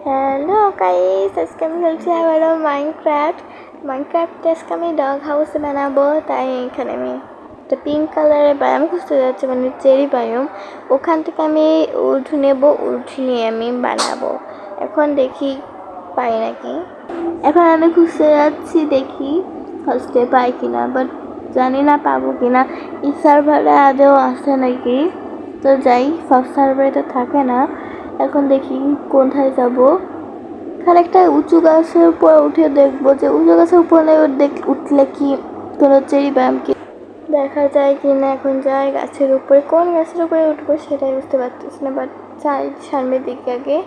Hello guys, আজকে আমি খেলছি আবারও মাইনক্রাফট আজকে আমি ডগ হাউস বানাবো। তাই এখানে আমি একটা পিঙ্ক কালারের বায়োম খুঁজতে যাচ্ছি, মানে চেরি বায়োম। ওখান থেকে আমি উড নেব, উড নিয়ে আমি বানাবো। এখন দেখি পাই নাকি। এখন আমি খুঁজতে যাচ্ছি, দেখি ফার্স্টে পাই কিনা, বাট জানি না পাবো কিনা। এই সার্ভারে আদৌ আসে নাকি, তো যাই। ফার্স্ট সার্ভারে তো থাকে না। এখন দেখি কোথায় যাব। এখানে একটা উঁচু গাছের উপর উঠে দেখবো যে উঁচু গাছের উপরে উঠলে কি কোনো চেরি ব্যায়াম কি দেখা যায় কি না। এখন যাই গাছের উপরে, কোন গাছের উপরে উঠবো সেটাই বুঝতে পারতেছি না। বাট যাই সামনের দিকে আগে।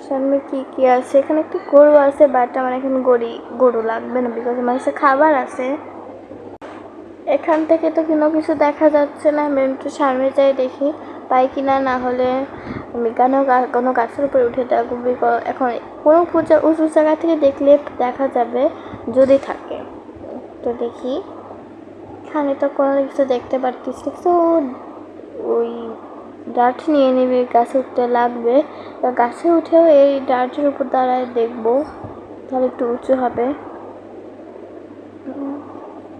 সামনে কি কি আছে, এখানে একটু গরু আছে, বাট আমার এখানে গরু লাগবে না, বিকজ আমার কাছে খাবার আছে। এখান থেকে তো কোনো কিছু দেখা যাচ্ছে না। আমি একটু সামনে যাই, দেখি পাই কিনা। না হলে আমি কোনো গাছের উপরে উঠে দেখবো। এখন কোনো উঁচু জায়গা থেকে দেখলে দেখা যাবে যদি থাকে। তো দেখি, এখানে তো কোনো কিছু দেখতে পারতেছি। তো ওই ডার্ট নিয়ে নেবে, গাছে উঠতে লাগবে। গাছে উঠেও এই ডার্টের উপর দাঁড়ায় দেখবো, তাহলে একটু উঁচু হবে।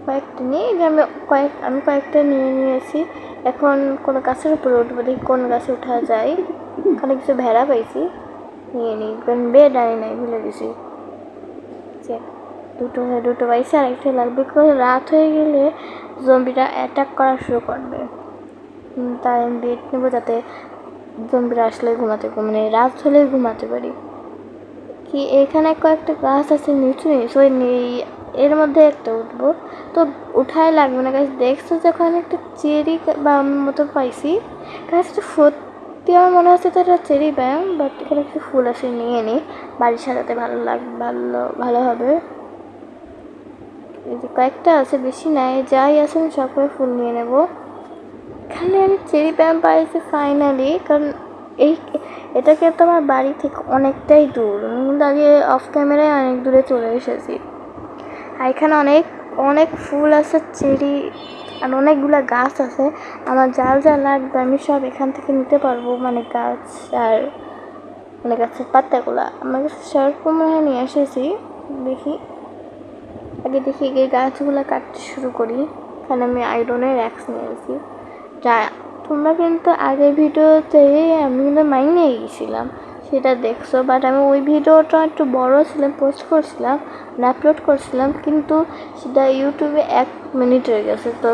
কয়েকটা নিয়ে আমি কয়েকটা নিয়ে নিয়েছি। এখন কোনো গাছের উপরে উঠবো, দেখি কোন গাছে উঠা যায়। ওখানে কিছু ভেড়া পাইছি, নিয়ে নিই। বেড আনি নাই, ভুলে গেছি। দুটো পাইছি, আর একটা লাগবে। রাত হয়ে গেলে জম্বিরা অ্যাটাক করা শুরু করবে। তাই আমি বেড নেবো, যাতে জম্বিরা আসলে মানে রাত হলে ঘুমাতে পারি। কি এখানে কয়েকটা গাছ আছে নিচু এর মধ্যে একটা উঠবো, তো উঠাই লাগবে না। গাছ দেখছো যখন একটা চেরি বা মতো পাইছি, গাছটা সত্যি আমার মনে হচ্ছে তো এটা চেরি ব্যায়াম। বাট এখানে কিছু ফুল আছে, নিয়ে নিই, বাড়ি সাজাতে ভালো হবে। এই যে কয়েকটা আছে, বেশি নাই, যাই আছে আমি সব করে ফুল নিয়ে নেব। এখানে আমি চেরি ব্যায়াম পাইছি ফাইনালি, কারণ এটাকে তো আমার বাড়ি থেকে অনেকটাই দূর। আমি কিন্তু আগে অফ ক্যামেরায় অনেক দূরে চলে এসেছি। আর এখানে অনেক ফুল আছে, চেরি, আর অনেকগুলো গাছ আছে। আমার যা লাগবে আমি সব এখান থেকে নিতে পারবো, মানে গাছ আর মানে গাছের পাতাগুলো আমার কাছে সেরকম মনে হয় নিয়ে এসেছি। দেখি এই গাছগুলো কাটতে শুরু করি। এখানে আমি আয়রনের অ্যাক্স নিয়েছি। যা তোমরা কিন্তু আগের ভিডিওতে আমি কিন্তু মাইনে গেছিলাম, সেটা দেখছো। বাট আমি ওই ভিডিওটা একটু বড় ছিলাম, পোস্ট করছিলাম, আপলোড করছিলাম, কিন্তু সেটা ইউটিউবে 1 মিনিট হয়ে গেছে, তো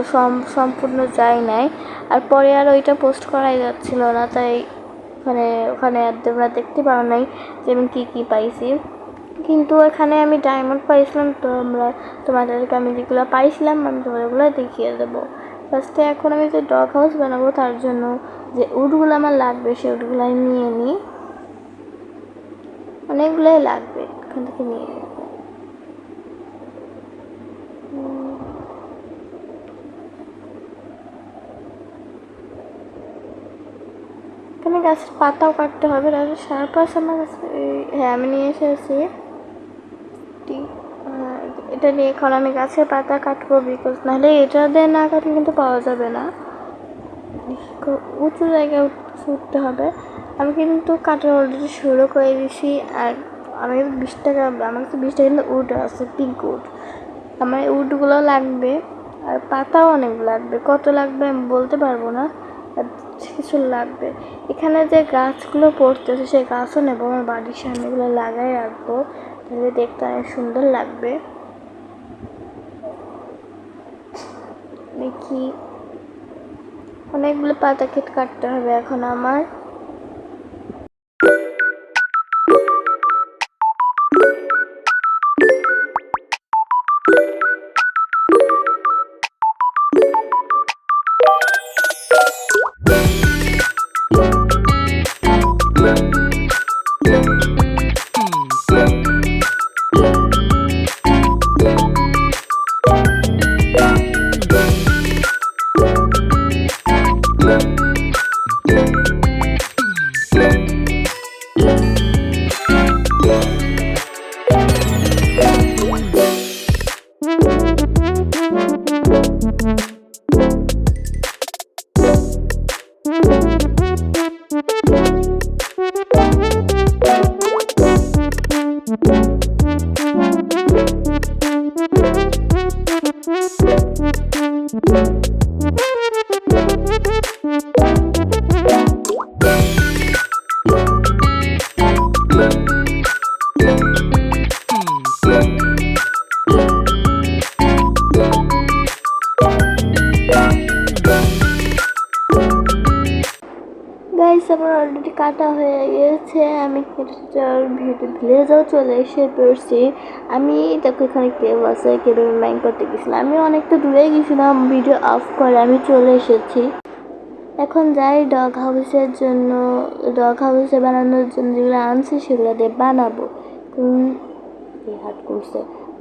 সম্পূর্ণ যায় নাই। আর পরে আর ওইটা পোস্ট করাই যাচ্ছিল না, তাই ওখানে তোমরা দেখতে পারো নাই যে আমি কী পাইছি। কিন্তু এখানে আমি ডায়মন্ড পাইছিলাম, তো তোমাদেরকে আমি যেগুলো পাইছিলাম আমি তোমাদেরগুলো দেখিয়ে দেবো। ফার্স্টে এখন আমি যে ডগ হাউস বানাবো, তার জন্য যে উডগুলো আমার লাগবে সেই উডগুলো আমি নিয়ে নিই। অনেকগুলোই লাগবে, এখান থেকে নিয়ে নিই। এখানে গাছের পাতাও কাটতে হবে, তাহলে সারপাস আমার কাছে। হ্যাঁ, আমি নিয়ে এসেছি। এটা নিয়ে এখন আমি গাছের পাতা কাটবো, বিকজ নাহলে এটা দিয়ে না কাটলে কিন্তু পাওয়া যাবে না। উঁচু জায়গায় উঠতে হবে। আমি কিন্তু কাটা অলরেডি শুরু করে দিয়েছি। আর আমি আমার কাছে 20 টাকা কিন্তু উড আছে, পিঙ্ক উড। আমার উডগুলো লাগবে, আর পাতাও অনেক লাগবে। কত লাগবে আমি বলতে পারবো না, আর কিছু লাগবে। এখানে যে গাছগুলো পড়তেছে সেই গাছও নেবো, আমার বাড়ির সামনেগুলো লাগাই রাখবো, তাহলে দেখতে অনেক সুন্দর লাগবে। দেখি অনেকগুলো পাতা কাটতে হবে এখন আমার। কাটা হয়ে গিয়েছে, আমি ভিলেজেও চলে এসে পড়ছি। আমি দেখো এখানে কেউ আছে, কেউ মাইন্ড করতে গেছিলাম, আমি অনেকটা দূরে গেছিলাম, ভিডিও অফ করে আমি চলে এসেছি। এখন যাই ডগ হাউসে বানানোর জন্য যেগুলো আনছি সেগুলো দিয়ে বানাবো। হাত করছে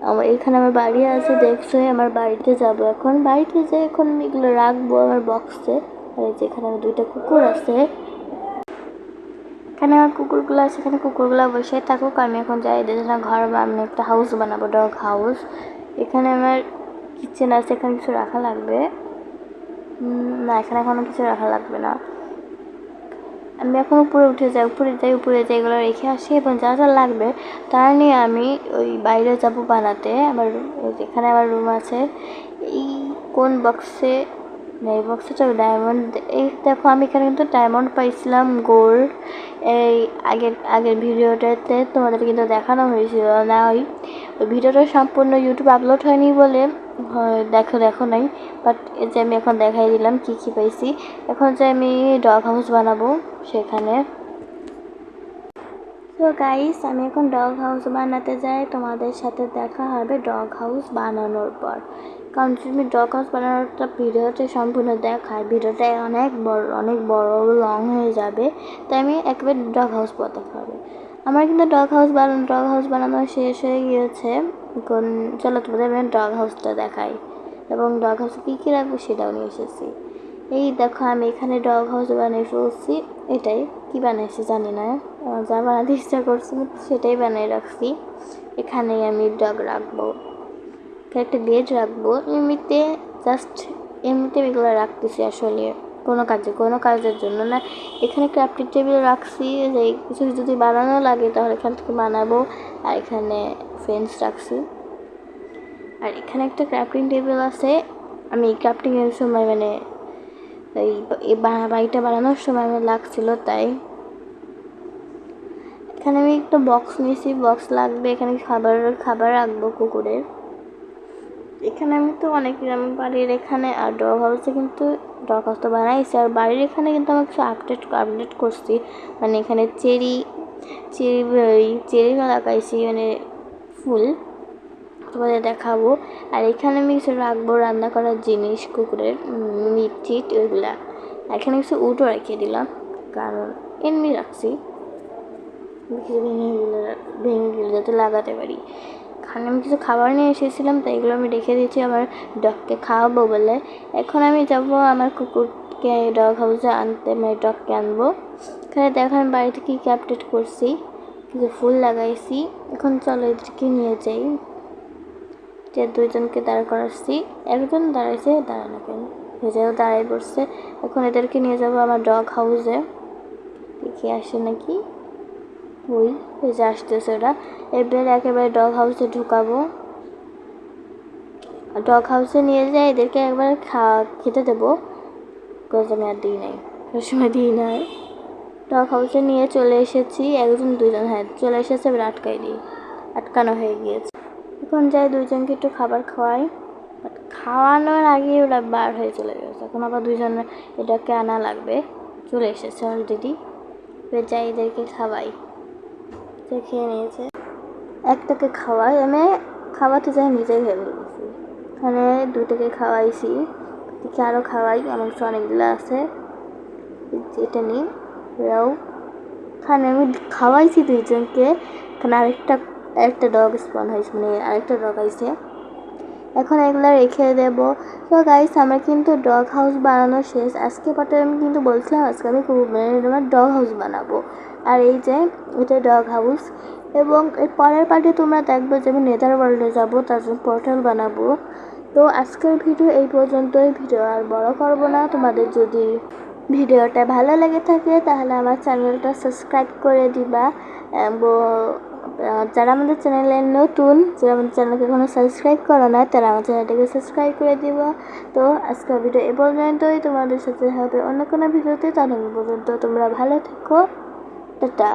আমার এখানে, আমার বাড়ি আছে দেখছো, আমার বাড়িতে যাব এখন। বাড়িতে যেয়ে এখন এগুলো রাখবো আমার বক্সে। আর যেখানে আমার 2টা কুকুর আছে, এখানে আমার কুকুরগুলো আছে, এখানে কুকুরগুলো বসে থাকুক। আমি এখন যাই এদের জন্য ঘর বা আমি একটা হাউস বানাবো, ডগ হাউস। এখানে আমার কিচেন আছে, এখানে কিছু রাখা লাগবে না, এখানে এখনো কিছু রাখা লাগবে না। আমি এখন উপরে উপরে যাই এগুলো রেখে আসি, এবং যা যা লাগবে তা নিয়ে আমি ওই বাইরে যাব বানাতে। আমার এখানে আমার রুম আছে, এই কোন বক্সে এই বক্সটা ডায়মন্ড। এই দেখো আমি এখানে কিন্তু ডায়মন্ড পাইছিলাম, গোল্ড। এই আগের ভিডিওটাতে তোমাদের কিন্তু দেখানো হয়েছিল না, ওই ভিডিওটা সম্পূর্ণ ইউটিউবে আপলোড হয়নি বলে দেখো নাই, বাট এই যে আমি এখন দেখাই দিলাম কি কি পাইছি। এখন যে আমি ডগ হাউস বানাবো সেখানে। তো গাইস আমি এখন ডগ হাউস বানাতে যাই, তোমাদের সাথে দেখা হবে ডগ হাউস বানানোর পর। কারণ তুমি ডগ হাউস বানানোরটা ভিডিওতে সম্পূর্ণ দেখায়, ভিডিওটা অনেক বড় লং হয়ে যাবে, তাই আমি একবার ডগ হাউস পর দেখাবে। আমার কিন্তু ডগ হাউস বানানো শেষ হয়ে গিয়েছে। এখন চলো তোমাদের আমি ডগ হাউসটা দেখাই, এবং ডগ হাউসে কী কী রাখবো সেটাও নিয়ে এসেছি। এই দেখো আমি এখানে ডগ হাউস বানিয়ে ফেলছি, এটাই কি বানাইছি জানি না, যা বানাতে ইচ্ছা করছি সেটাই বানিয়ে রাখছি। এখানেই আমি ডগ রাখবো, একটা বেড রাখবো, এমনিতে এগুলো রাখতেছি আসলে কোনো কাজের জন্য না। এখানে ক্রাফটিং টেবিল রাখছি, যে কিছু যদি বানানো লাগে তাহলে এখান থেকে বানাবো। আর এখানে ফেন্স রাখছি, আর এখানে একটা ক্রাফটিং টেবিল আছে। আমি ক্রাফটিংয়ের সময় মানে এই বাড়িটা বানানোর সময় আমার লাগছিল, তাই এখানে আমি একটা বক্স নিয়েছি, বক্স লাগবে। এখানে খাবার রাখবো কুকুরের। এখানে আমি তো অনেক আমি বাড়ির এখানে আর ডগ হাউসে কিন্তু ডগ হাউস তো বানাইছি, আর বাড়ির এখানে কিন্তু আমি কিছু আপডেট করছি। মানে এখানে চেরি লাগাইছি, মানে ফুল তোমাদের দেখাবো। আর এখানে আমি কিছু রাখবো রান্না করার জিনিস, কুকুরের মিট টিট ওইগুলা। এখানে কিছু উটও রেখে দিলাম, কারণ এমনি রাখছি কিছু ভেঙে যাতে লাগাতে পারি। এখানে আমি কিছু খাবার নিয়ে এসেছিলাম, তাই এগুলো আমি রেখে দিয়েছি আমার ডগকে খাওয়াবো বলে। এখন আমি যাব আমার কুকুরকে ডগ হাউসে আনতে, মানে ডগকে আনবো। এখানে দেখো আমি বাড়িতে কী আপডেট করছি, কিছু ফুল লাগাইছি। এখন চলো এদেরকে নিয়ে যাই। যে 2জনকে দাঁড় করাচ্ছি, একজন দাঁড়াইছে, দাঁড়ানো কেন ভেজাও দাঁড়াই পড়ছে। এখন এদেরকে নিয়ে যাব আমার ডগ হাউসে, দেখি আসে নাকি। ওই ভেজে আসতেছে ওরা। এবার একেবারে ডগ হাউসে ঢুকাবো। ডগ হাউসে নিয়ে যাই এদেরকে একবার খেতে দেবো, আমি আর দিই নাই, সময় দিই নাই। ডগ হাউসে নিয়ে চলে এসেছি, 1-2জন হ্যাঁ চলে এসেছে, এবার আটকানো হয়ে গিয়েছে। এখন যাই 2জনকে একটু খাবার খাওয়াই, বাট খাওয়ানোর আগে ওরা বার হয়ে চলে গেছে। এখন আবার 2জন এটাকে আনা লাগবে, চলে এসেছে অলরেডি। এবার যাই এদেরকে খাওয়াই, খেয়ে নিয়েছে। একটাকে খাওয়াই, আমি খাওয়াতে যাই নিজেই ভেবে গেছি। এখানে 2টাকে খাওয়াইছি, দেখি আরও খাওয়াই, আমার কাছে অনেকগুলো আছে। এটা নিই রাও। এখানে আমি খাওয়াইছি 2জনকে, এখানে আরেকটা ডগ স্পন হয়েছে, মানে আরেকটা ডগ আইছে। এখন এগুলো রেখে দেবো। তো গাইস আমার কিন্তু ডগ হাউস বানানো শেষ। আজকে পার্টে আমি কিন্তু বলছিলাম আজকে আমি আমার ডগ হাউস বানাবো, আর এই যে এটা ডগ হাউস। এবং এর পরের পার্টে তোমরা দেখবে যে আমি নেদার ওয়ার্ল্ডে যাবো, তার জন্য পোর্টাল বানাবো। তো আজকের ভিডিও এই পর্যন্তই, ভিডিও আর বড় করবো না। তোমাদের যদি ভিডিওটা ভালো লেগে থাকে তাহলে আমার চ্যানেলটা সাবস্ক্রাইব করে দিবা, যারা আমাদের চ্যানেলে নতুন, যারা আমাদের চ্যানেলকে এখনো সাবস্ক্রাইব করো না, তারা আমার চ্যানেলটাকে সাবস্ক্রাইব করে দিব। তো আজকের ভিডিও এ পর্যন্তই, তোমাদের সাথে হবে অন্য কোনো ভিডিওতে। ততক্ষণ পর্যন্ত তোমরা ভালো থেকো, টাটা।